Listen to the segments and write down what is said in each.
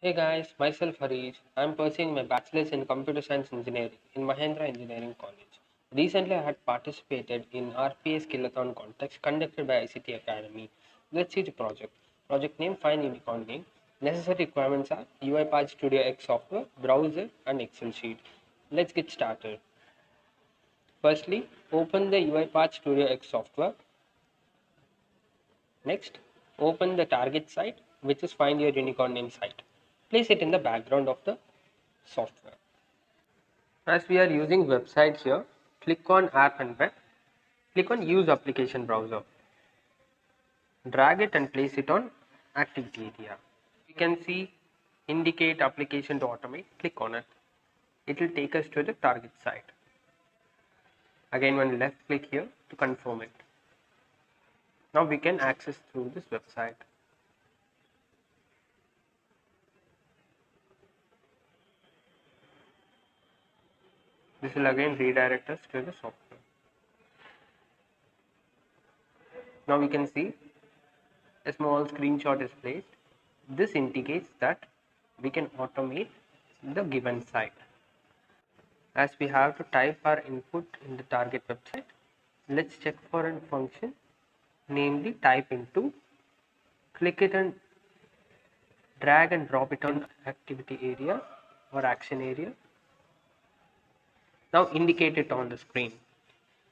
Hey guys, myself Harish. I'm pursuing my bachelor's in computer science engineering in Mahendra Engineering College. Recently, I had participated in RPA Skillathon contest conducted by ICT Academy. Let's see the project. Project name, find unicorn name. Necessary requirements are Uipath StudioX software, browser, and Excel sheet. Let's get started. Firstly, open the Uipath StudioX software. Next, open the target site, which is find your unicorn name site. Place it in the background of the software. As we are using websites here, click on App and Web. Click on Use Application Browser. Drag it and place it on Activity area. You can see Indicate Application to Automate. Click on it. It will take us to the target site. Again, one left click here to confirm it. Now we can access through this website. This will again redirect us to the software. Now we can see a small screenshot is placed. This indicates that we can automate the given site. As we have to type our input in the target website, let's check for a function, namely type into, click it and drag and drop it on activity area or action area. Now indicate it on the screen.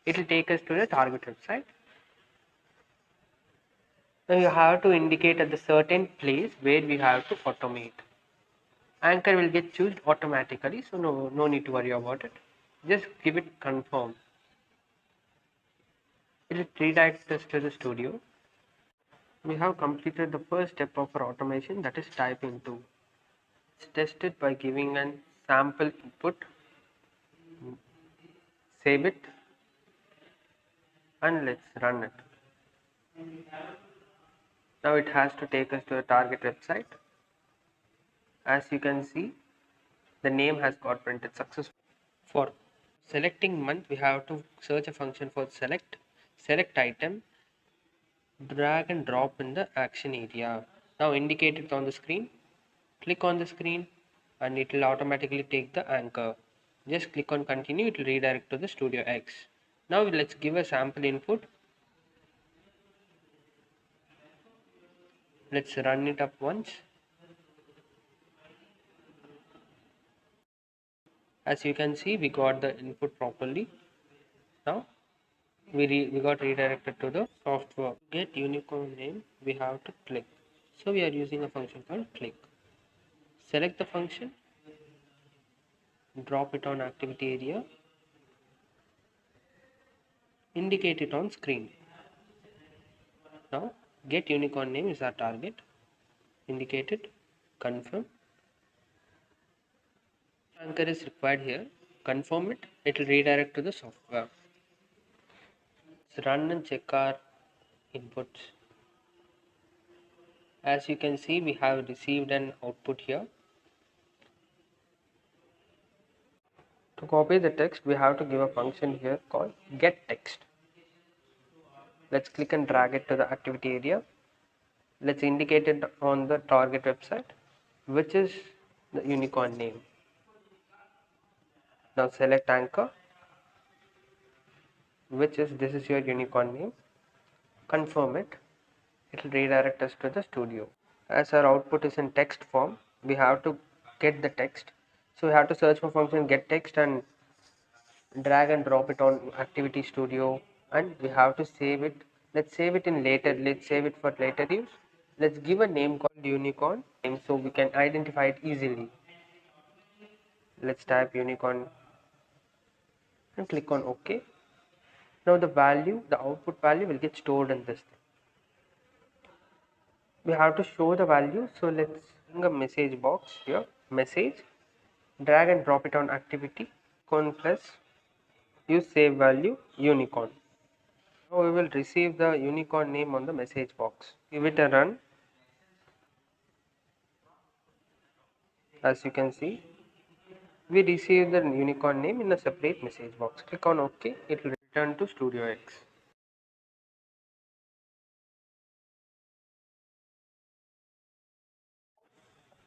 It will take us to the target website. Now you have to indicate at the certain place where we have to automate. Anchor will get chosen automatically, so no need to worry about it. Just give it confirm. It will redirect us to the studio. We have completed the first step of our automation, that is type into. Let's test it by giving an sample input, save it, and let's run it. Now it has to take us to the target website. As you can see, the name has got printed successfully. For selecting month, we have to search a function for select item, drag and drop in the action area. Now indicate it on the screen. Click on the screen and it will automatically take the anchor. Just click on continue, it will redirect to the Studio X. Now let's give a sample input. Let's run it up once. As you can see, we got the input properly. Now we got redirected to the software. Get unicorn name, we have to click. So we are using a function called click. Select the function, drop it on activity area, indicate it on screen. Now get unicorn name is our target. Indicate it, confirm. Anchor is required here. Confirm it, it will redirect to the software. Let's run and check our inputs. As you can see, we have received an output here. To copy the text, we have to give a function here called getText. Let's click and drag it to the activity area. Let's indicate it on the target website, which is the unicorn name. Now select anchor, which is this is your unicorn name. Confirm it. It will redirect us to the studio. As our output is in text form, we have to get the text. So we have to search for function getText and drag and drop it on activity studio, and we have to save it. Let's save it in later. Let's save it for later use. Let's give a name called unicorn name so we can identify it easily. Let's type unicorn and click on OK. Now the output value will get stored in this thing. We have to show the value, so let's bring a message box here, message, drag and drop it on activity, unicorn plus use save value unicorn. Now we will receive the unicorn name on the message box. Give it a run. As you can see, we receive the unicorn name in a separate message box. Click on OK. It will return to Studio X.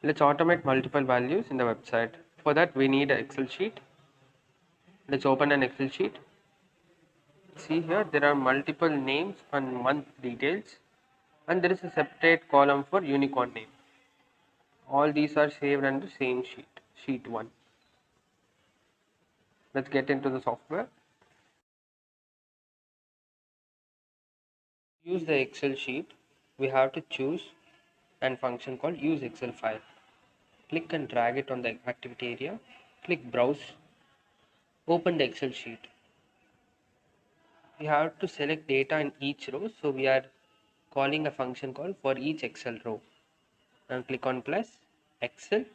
Let's automate multiple values in the website. For that we need an Excel sheet. Let's open an Excel sheet. See here there are multiple names and month details, and there is a separate column for unicorn name. All these are saved under same sheet, sheet 1. Let's get into the software. Use the Excel sheet. We have to choose a function called use Excel file. Click and drag it on the activity area. Click browse. Open the Excel sheet. We have to select data in each row, so we are calling a function called for each Excel row. Now click on plus Excel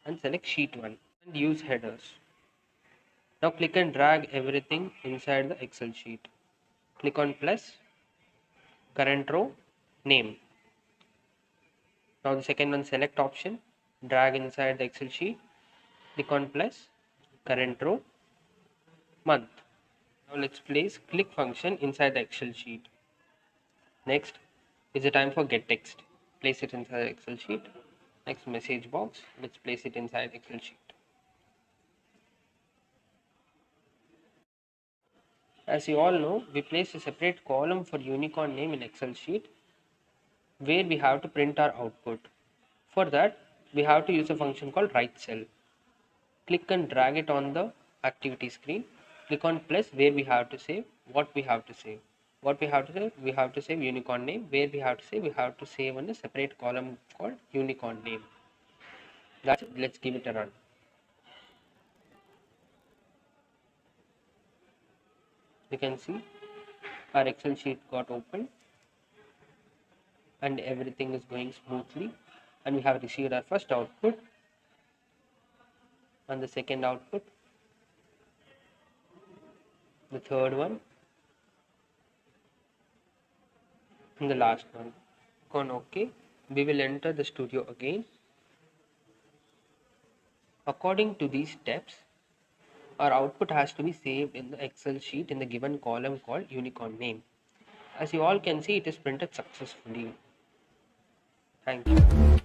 and select sheet 1 and use headers. Now click and drag everything inside the Excel sheet. Click on plus current row name. Now the second one, select option, drag inside the Excel sheet. Click on plus current row month. Now let's place click function inside the Excel sheet. Next is the time for get text. Place it inside the Excel sheet. Next, message box. Let's place it inside Excel sheet. As you all know, we place a separate column for unicorn name in Excel sheet where we have to print our output. For that, we have to use a function called write cell. Click and drag it on the activity screen. Click on plus where we have to save what we have to save. What we have to save unicorn name. Where we have to save on a separate column called unicorn name. That's it. Let's give it a run. You can see our Excel sheet got opened and everything is going smoothly, and we have received our first output and the second output, the third one and the last one. Click on OK. We will enter the studio again. According to these steps, our output has to be saved in the Excel sheet in the given column called unicorn name. As you all can see, it is printed successfully. Thank you.